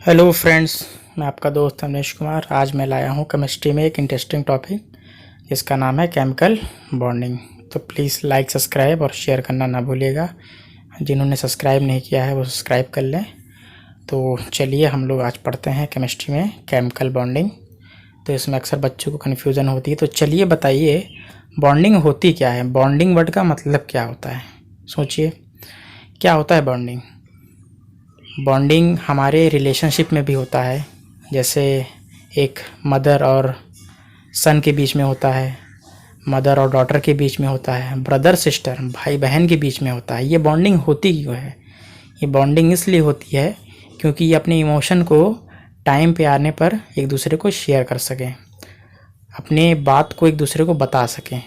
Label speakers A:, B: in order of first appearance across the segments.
A: Hello friends, मैं आपका दोस्त अमरीश कुमार। आज मैं लाया हूँ केमिस्ट्री में एक इंटरेस्टिंग टॉपिक जिसका नाम है केमिकल बॉन्डिंग। तो प्लीज़ लाइक, सब्सक्राइब और शेयर करना ना भूलिएगा। जिन्होंने सब्सक्राइब नहीं किया है वो सब्सक्राइब कर लें। तो चलिए हम लोग आज पढ़ते हैं केमिस्ट्री में केमिकल बॉन्डिंग। तो इसमें अक्सर बच्चों को कन्फ्यूज़न होती है। तो चलिए बताइए बॉन्डिंग होती क्या है, बॉन्डिंग वर्ड का मतलब क्या होता है। सोचिए क्या होता है बॉन्डिंग। बॉन्डिंग हमारे रिलेशनशिप में भी होता है, जैसे एक मदर और सन के बीच में होता है, मदर और डॉटर के बीच में होता है, ब्रदर सिस्टर भाई बहन के बीच में होता है। ये बॉन्डिंग होती क्यों है? ये बॉन्डिंग इसलिए होती है क्योंकि ये अपने इमोशन को टाइम पे आने पर एक दूसरे को शेयर कर सकें, अपने बात को एक दूसरे को बता सकें।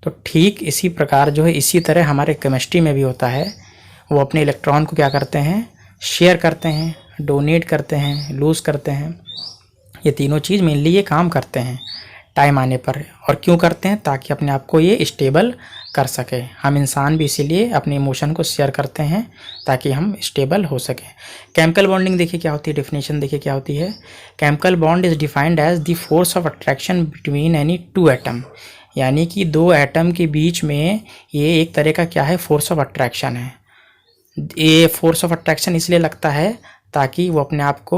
A: तो ठीक इसी प्रकार जो है, इसी तरह हमारे केमिस्ट्री में भी होता है। वो अपने इलेक्ट्रॉन को क्या करते हैं, शेयर करते हैं, डोनेट करते हैं, लूज़ करते हैं। ये तीनों चीज़ मेनली ये काम करते हैं टाइम आने पर। और क्यों करते हैं? ताकि अपने आप को ये स्टेबल कर सके। हम इंसान भी इसीलिए अपने इमोशन को शेयर करते हैं ताकि हम स्टेबल हो सकें। केमिकल बॉन्डिंग देखिए क्या होती है, डेफिनेशन देखिए क्या होती है। Chemical bond is defined as the force of attraction between any two atom. यानी कि दो एटम के बीच में ये एक तरह का क्या है, फोर्स ऑफ अट्रैक्शन है। ये फोर्स ऑफ अट्रैक्शन इसलिए लगता है ताकि वो अपने आप को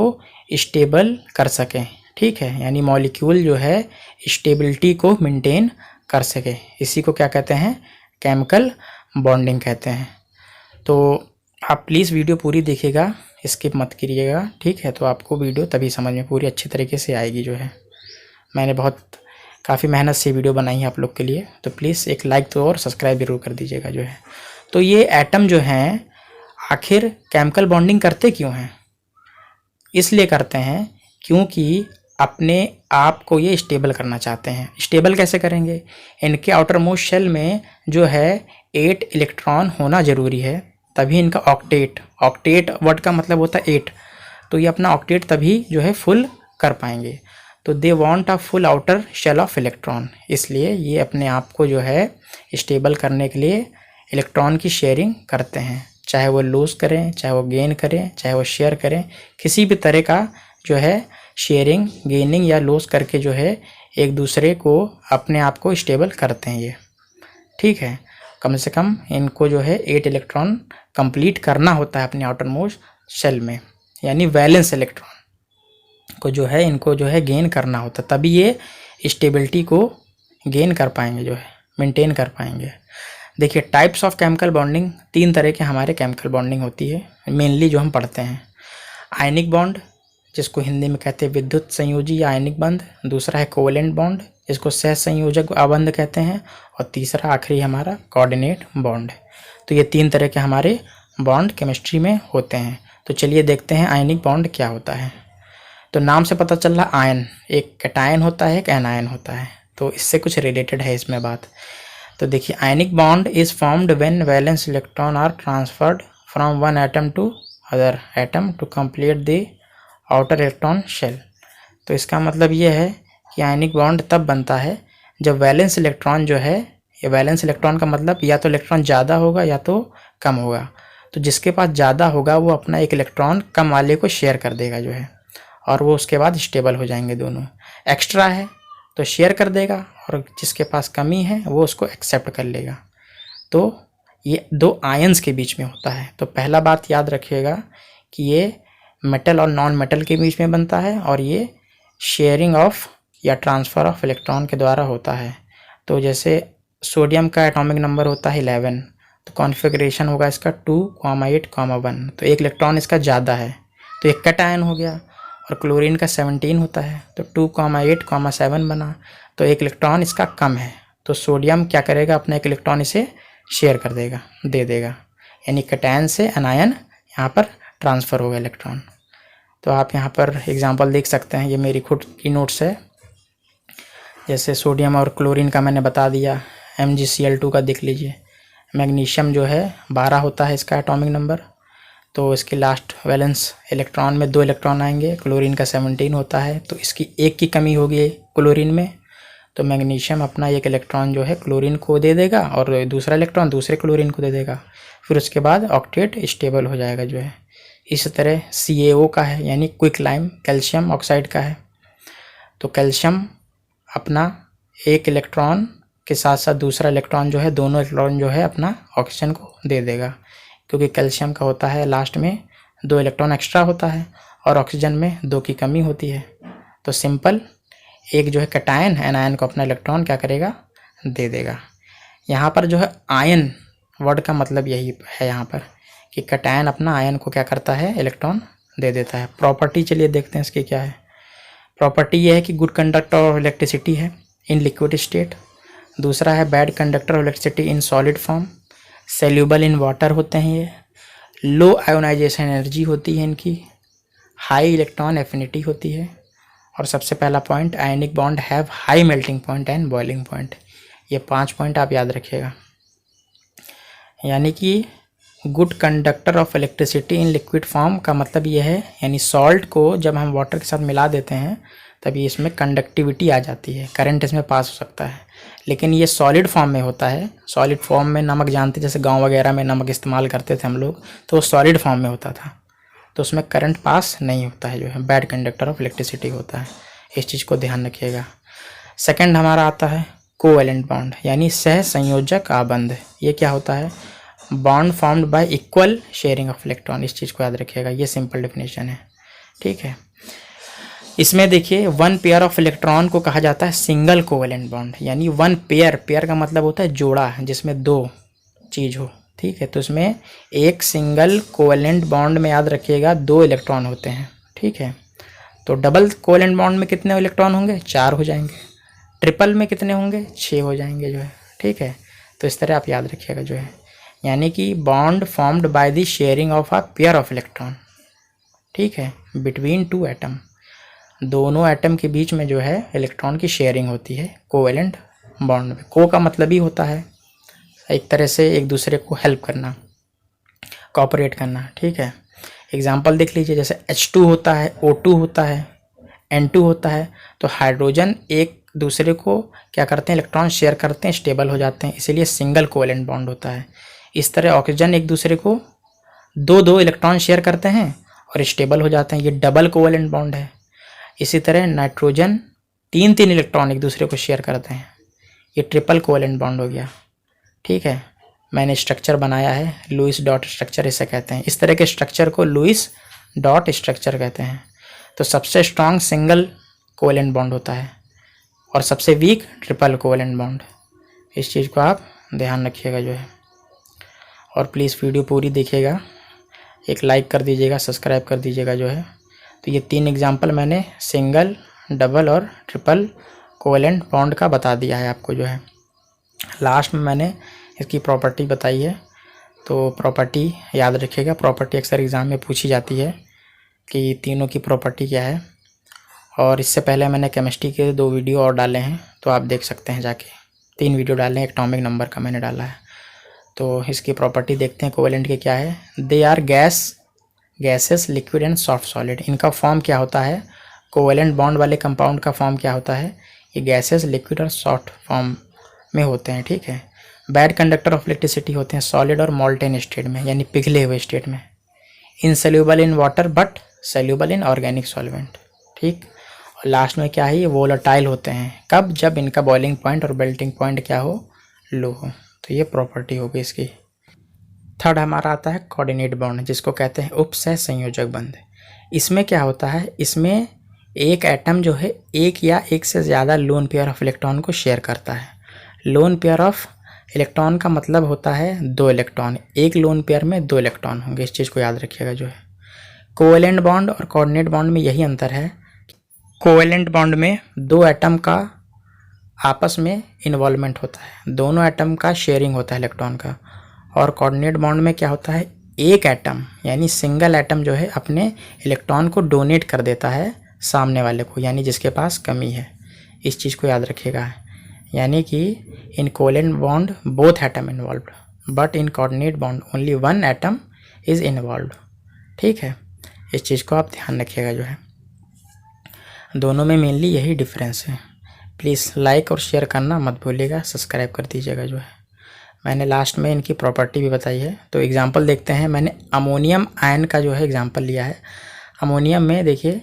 A: स्टेबल कर सकें, ठीक है। यानी मॉलिक्यूल जो है स्टेबिलिटी को मेंटेन कर सके। इसी को क्या कहते हैं, केमिकल बॉन्डिंग कहते हैं। तो आप प्लीज़ वीडियो पूरी देखिएगा, स्किप मत करिएगा, ठीक है। तो आपको वीडियो तभी समझ में पूरी अच्छी तरीके से आएगी। जो है मैंने काफ़ी मेहनत से वीडियो बनाई है आप लोग के लिए। तो प्लीज़ एक लाइक तो और सब्सक्राइब जरूर कर दीजिएगा। जो है तो ये एटम जो हैं आखिर केमिकल बॉन्डिंग करते क्यों हैं? इसलिए करते हैं क्योंकि अपने आप को ये स्टेबल करना चाहते हैं। स्टेबल कैसे करेंगे? इनके आउटर मोस्ट शेल में जो है 8 इलेक्ट्रॉन होना ज़रूरी है, तभी इनका ऑक्टेट वर्ड का मतलब होता है 8। तो ये अपना ऑक्टेट तभी जो है फुल कर पाएंगे। तो they want a full outer shell of electron. इसलिए ये अपने आप को जो है स्टेबल करने के लिए इलेक्ट्रॉन की शेयरिंग करते हैं। चाहे वो लूज़ करें, चाहे वो गेन करें, चाहे वो शेयर करें, किसी भी तरह का जो है शेयरिंग, गेनिंग या लूज़ करके जो है एक दूसरे को अपने आप को स्टेबल करते हैं ये, ठीक है। कम से कम इनको जो है 8 इलेक्ट्रॉन कंप्लीट करना होता है अपने आउटर मोस्ट शेल में। यानी वैलेंस इलेक्ट्रॉन को जो है इनको जो है गेन करना होता है, तभी ये स्टेबिलिटी को गेन कर पाएंगे, जो है मेंटेन कर पाएंगे। देखिए टाइप्स ऑफ केमिकल बॉन्डिंग, 3 तरह के हमारे केमिकल बॉन्डिंग होती है मेनली जो हम पढ़ते हैं। आयनिक बॉन्ड, जिसको हिंदी में कहते हैं विद्युत संयोजी या आयनिक बंध। दूसरा है कोवेलेंट बॉन्ड, जिसको सहसंयोजक आबंध कहते हैं। और तीसरा आखिरी हमारा कोऑर्डिनेट बॉन्ड। तो ये 3 तरह के हमारे बॉन्ड केमिस्ट्री में होते हैं। तो चलिए देखते हैं आयनिक बॉन्ड क्या होता है। तो नाम से पता चल रहा, आयन एक कैटायन होता है, एक एनायन होता है। तो इससे कुछ रिलेटेड है इसमें बात। तो देखिए ionic bond is formed when valence electron are transferred from one atom to other atom to complete the outer electron shell. तो इसका मतलब ये है कि आयनिक बॉन्ड तब बनता है जब वैलेंस इलेक्ट्रॉन जो है, ये वैलेंस इलेक्ट्रॉन का मतलब या तो इलेक्ट्रॉन ज़्यादा होगा या तो कम होगा। तो जिसके पास ज़्यादा होगा वो अपना एक इलेक्ट्रॉन कम वाले को शेयर कर देगा जो है, और वो उसके बाद स्टेबल हो जाएंगे दोनों। एक्स्ट्रा है तो शेयर कर देगा, और जिसके पास कमी है वो उसको एक्सेप्ट कर लेगा। तो ये 2 आयंस के बीच में होता है। तो पहला बात याद रखिएगा कि ये मेटल और नॉन मेटल के बीच में बनता है, और ये शेयरिंग ऑफ या ट्रांसफ़र ऑफ इलेक्ट्रॉन के द्वारा होता है। तो जैसे सोडियम का एटॉमिक नंबर होता है 11, तो कॉन्फ़िगरेशन होगा इसका 2,8,1। तो एक इलेक्ट्रॉन इसका ज़्यादा है तो एक कैटायन हो गया। और क्लोरीन का 17 होता है तो 2,8,7 बना, तो एक इलेक्ट्रॉन इसका कम है। तो सोडियम क्या करेगा, अपना एक इलेक्ट्रॉन इसे शेयर कर देगा, दे देगा। यानी कैटायन से एनायन यहाँ पर ट्रांसफ़र होगा इलेक्ट्रॉन। तो आप यहाँ पर एग्जांपल देख सकते हैं, ये मेरी खुद की नोट्स है। जैसे सोडियम और क्लोरीन का मैंने बता दिया। MgCl2 का देख लीजिए। मैग्नीशियम जो है 12 होता है इसका एटॉमिक नंबर, तो इसके लास्ट वैलेंस इलेक्ट्रॉन में 2 इलेक्ट्रॉन आएंगे। क्लोरीन का 17 होता है, तो इसकी एक की कमी होगी क्लोरीन में, तो मैग्नीशियम अपना एक इलेक्ट्रॉन जो है क्लोरीन को दे देगा और दूसरा इलेक्ट्रॉन दूसरे क्लोरीन को दे देगा। फिर उसके बाद ऑक्टेट स्टेबल हो जाएगा जो है। इस तरह CaO का है यानी क्विक लाइम कैल्शियम ऑक्साइड का है। तो कैल्शियम अपना एक इलेक्ट्रॉन के साथ साथ दूसरा इलेक्ट्रॉन जो है, दोनों इलेक्ट्रॉन जो है अपना ऑक्सीजन को दे देगा, क्योंकि कैल्शियम का होता है लास्ट में 2 इलेक्ट्रॉन एक्स्ट्रा होता है और ऑक्सीजन में 2 की कमी होती है। तो सिंपल एक जो है कैटायन एनायन को अपना इलेक्ट्रॉन क्या करेगा, दे देगा। यहाँ पर जो है आयन वर्ड का मतलब यही है यहाँ पर कि कैटायन अपना आयन को क्या करता है, इलेक्ट्रॉन दे देता है। प्रॉपर्टी चलिए देखते हैं इसकी क्या है। प्रॉपर्टी ये है कि गुड कंडक्टर ऑफ इलेक्ट्रिसिटी है इन लिक्विड स्टेट। दूसरा है bad conductor of electricity in solid form. Soluble in water होते हैं ये। लो आयोनाइजेशन एनर्जी होती है इनकी। हाई इलेक्ट्रॉन एफिनिटी होती है। और सबसे पहला point, ionic bond have high melting point and boiling point. ये 5 पॉइंट आप याद रखिएगा। यानी कि good conductor of electricity in liquid form का मतलब ये है, यानी सॉल्ट को जब हम वाटर के साथ मिला देते हैं तभी इसमें कंडक्टिविटी आ जाती है, करंट इसमें पास हो सकता है। लेकिन ये सॉलिड फॉर्म में होता है। सॉलिड फॉर्म में नमक जानते, जैसे गांव वगैरह में नमक इस्तेमाल करते थे हम लोग, तो वो सॉलिड फॉर्म में होता था, तो उसमें करंट पास नहीं होता है, जो है बैड कंडक्टर ऑफ इलेक्ट्रिसिटी होता है। इस चीज़ को ध्यान रखिएगा। सेकेंड हमारा आता है कोवैलेंट बॉन्ड यानी सह संयोजक आबंध। ये क्या होता है, bond formed y equal sharing of electron. इस चीज़ को याद रखिएगा, ये सिंपल डेफिनेशन है, ठीक है। इसमें देखिए 1 पेयर ऑफ इलेक्ट्रॉन को कहा जाता है सिंगल कोवैलेंट बॉन्ड, यानी 1 पेयर, पेयर का मतलब होता है जोड़ा जिसमें 2 चीज़ हो, ठीक है। तो इसमें एक सिंगल कोवैलेंट बॉन्ड में याद रखिएगा 2 इलेक्ट्रॉन होते हैं, ठीक है। तो डबल कोवैलेंट बॉन्ड में कितने इलेक्ट्रॉन होंगे, 4 हो जाएंगे। ट्रिपल में कितने होंगे, 6 हो जाएंगे, जो है, ठीक है। तो इस तरह आप याद रखिएगा, जो है, यानी कि bond formed by the sharing of a pair of electron, ठीक है, बिटवीन 2 एटम। दोनों एटम के बीच में जो है इलेक्ट्रॉन की शेयरिंग होती है कोवैलेंट बॉन्ड में। को का मतलब ही होता है एक तरह से एक दूसरे को हेल्प करना, कोऑपरेट करना, ठीक है। एग्जांपल देख लीजिए, जैसे H2 होता है, O2 होता है, N2 होता है। तो हाइड्रोजन एक दूसरे को क्या करते हैं, इलेक्ट्रॉन शेयर करते हैं, स्टेबल हो जाते हैं, इसीलिए सिंगल कोवैलेंट बॉन्ड होता है। इस तरह ऑक्सीजन एक दूसरे को 2 इलेक्ट्रॉन शेयर करते हैं और स्टेबल हो जाते हैं, ये डबल कोवैलेंट बॉन्ड है। इसी तरह नाइट्रोजन 3 इलेक्ट्रॉन एक दूसरे को शेयर करते हैं, ये ट्रिपल कोवैलेंट बॉन्ड हो गया, ठीक है। मैंने स्ट्रक्चर बनाया है, लुईस डॉट स्ट्रक्चर इसे कहते हैं। इस तरह के स्ट्रक्चर को लुईस डॉट स्ट्रक्चर कहते हैं। तो सबसे स्ट्रॉन्ग सिंगल कोवैलेंट बॉन्ड होता है और सबसे वीक ट्रिपल कोवैलेंट बॉन्ड। इस चीज़ को आप ध्यान रखिएगा, जो है। और प्लीज़ वीडियो पूरी देखिएगा, एक लाइक कर दीजिएगा, सब्सक्राइब कर दीजिएगा, जो है। तो ये 3 एग्जाम्पल मैंने सिंगल, डबल और ट्रिपल कोवैलेंट बॉन्ड का बता दिया है आपको, जो है। लास्ट में मैंने इसकी प्रॉपर्टी बताई है, तो प्रॉपर्टी याद रखिएगा। प्रॉपर्टी अक्सर एग्ज़ाम में पूछी जाती है कि तीनों की प्रॉपर्टी क्या है। और इससे पहले मैंने केमिस्ट्री के 2 वीडियो और डाले हैं, तो आप देख सकते हैं जाके। 3 वीडियो डाले हैं, एटॉमिक नंबर का मैंने डाला है। तो इसकी प्रॉपर्टी देखते हैं कोवैलेंट के क्या है। They are gases, liquid and soft solid. इनका फॉर्म क्या होता है, कोवैलेंट बॉन्ड वाले कंपाउंड का फॉर्म क्या होता है, ये गैसेस, लिक्विड और सॉफ्ट फॉर्म में होते हैं, ठीक है। बैड कंडक्टर ऑफ इलेक्ट्रिसिटी होते हैं सॉलिड और मोल्टेन स्टेट में, यानी पिघले हुए स्टेट में। Insoluble in water but soluble in organic solvent, ठीक। और लास्ट में क्या है, ये वोलेटाइल होते हैं, कब, जब इनका बॉइलिंग पॉइंट और मेल्टिंग पॉइंट क्या हो, लो हो। तो ये प्रॉपर्टी होगी इसकी। थर्ड हमारा आता है कोऑर्डिनेट बॉन्ड, जिसको कहते हैं उपसह संयोजक बंध। इसमें क्या होता है, इसमें एक एटम जो है एक या एक से ज़्यादा लोन पेयर ऑफ इलेक्ट्रॉन को शेयर करता है। लोन पेयर ऑफ इलेक्ट्रॉन का मतलब होता है 2 इलेक्ट्रॉन, एक लोन पेयर में 2 इलेक्ट्रॉन होंगे। इस चीज़ को याद रखिएगा, जो है। कोवैलेंट बॉन्ड और कोऑर्डिनेट बॉन्ड में यही अंतर है। कोवैलेंट बॉन्ड में 2 एटम का आपस में इन्वॉल्वमेंट होता है, दोनों एटम का शेयरिंग होता है इलेक्ट्रॉन का। और कोऑर्डिनेट बॉन्ड में क्या होता है, एक एटम यानी सिंगल एटम जो है अपने इलेक्ट्रॉन को डोनेट कर देता है सामने वाले को, यानी जिसके पास कमी है। इस चीज़ को याद रखिएगा। यानी कि in covalent bond both atom involved, but in coordinate bond only 1 atom is involved, ठीक है। इस चीज़ को आप ध्यान रखिएगा, जो है। दोनों में मेनली यही डिफरेंस है। प्लीज़ लाइक और शेयर करना मत भूलिएगा, सब्सक्राइब कर दीजिएगा, जो है। मैंने लास्ट में इनकी प्रॉपर्टी भी बताई है। तो एग्जांपल देखते हैं। मैंने अमोनियम आयन का जो है एग्जांपल लिया है। अमोनियम में देखिए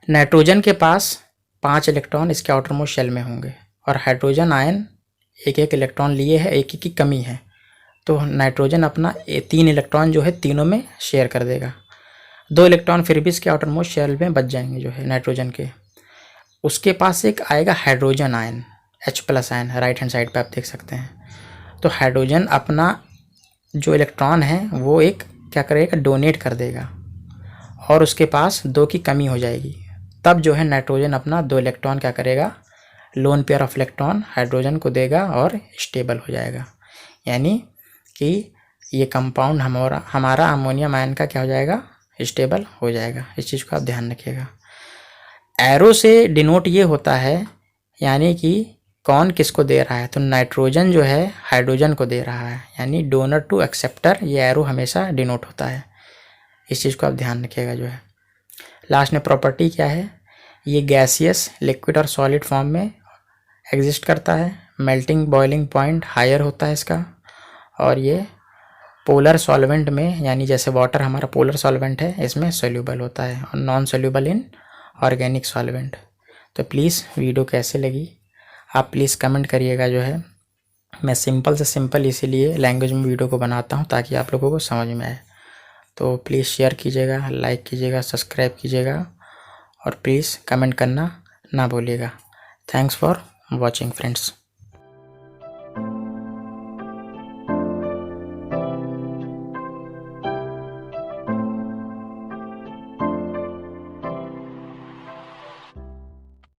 A: नाइट्रोजन के पास 5 इलेक्ट्रॉन इसके आउटर मोस्ट शेल में होंगे और हाइड्रोजन आयन एक एक इलेक्ट्रॉन लिए है, एक एक की कमी है। तो नाइट्रोजन अपना 3 इलेक्ट्रॉन जो है तीनों में शेयर कर देगा। 2 इलेक्ट्रॉन फिर भी इसके आउटर मोस्ट शेल में बच जाएंगे जो है नाइट्रोजन के। उसके पास एक आएगा hydrogen ion, H+ ion, right hand side पे आप देख सकते हैं। तो हाइड्रोजन अपना जो इलेक्ट्रॉन है वो एक क्या करेगा, डोनेट कर देगा और उसके पास 2 की कमी हो जाएगी। तब जो है नाइट्रोजन अपना 2 इलेक्ट्रॉन क्या करेगा, lone pair of electron hydrogen को देगा और स्टेबल हो जाएगा। यानी कि ये कंपाउंड हमारा अमोनियम आयन का क्या हो जाएगा, स्टेबल हो जाएगा। इस चीज़ को आप ध्यान रखिएगा। एरो से डिनोट ये होता है यानी कि कौन किसको दे रहा है। तो नाइट्रोजन जो है हाइड्रोजन को दे रहा है, यानी डोनर टू एक्सेप्टर, ये एरो हमेशा डिनोट होता है। इस चीज़ को आप ध्यान रखिएगा जो है। लास्ट में प्रॉपर्टी क्या है, ये गैसियस, लिक्विड और सॉलिड फॉर्म में एग्जिस्ट करता है। मेल्टिंग बॉइलिंग पॉइंट हायर होता है इसका। और ये पोलर सॉल्वेंट में, यानी जैसे वाटर हमारा पोलर सॉल्वेंट है, इसमें सोल्यूबल होता है और non soluble in organic solvent. तो प्लीज़ वीडियो कैसे लगी आप प्लीज़ कमेंट करिएगा जो है। मैं सिंपल से सिंपल इसीलिए लैंग्वेज में वीडियो को बनाता हूँ ताकि आप लोगों को समझ में आए। तो प्लीज़ शेयर कीजिएगा, लाइक कीजिएगा, सब्सक्राइब कीजिएगा और प्लीज़ कमेंट करना ना भूलिएगा। Thanks for watching friends.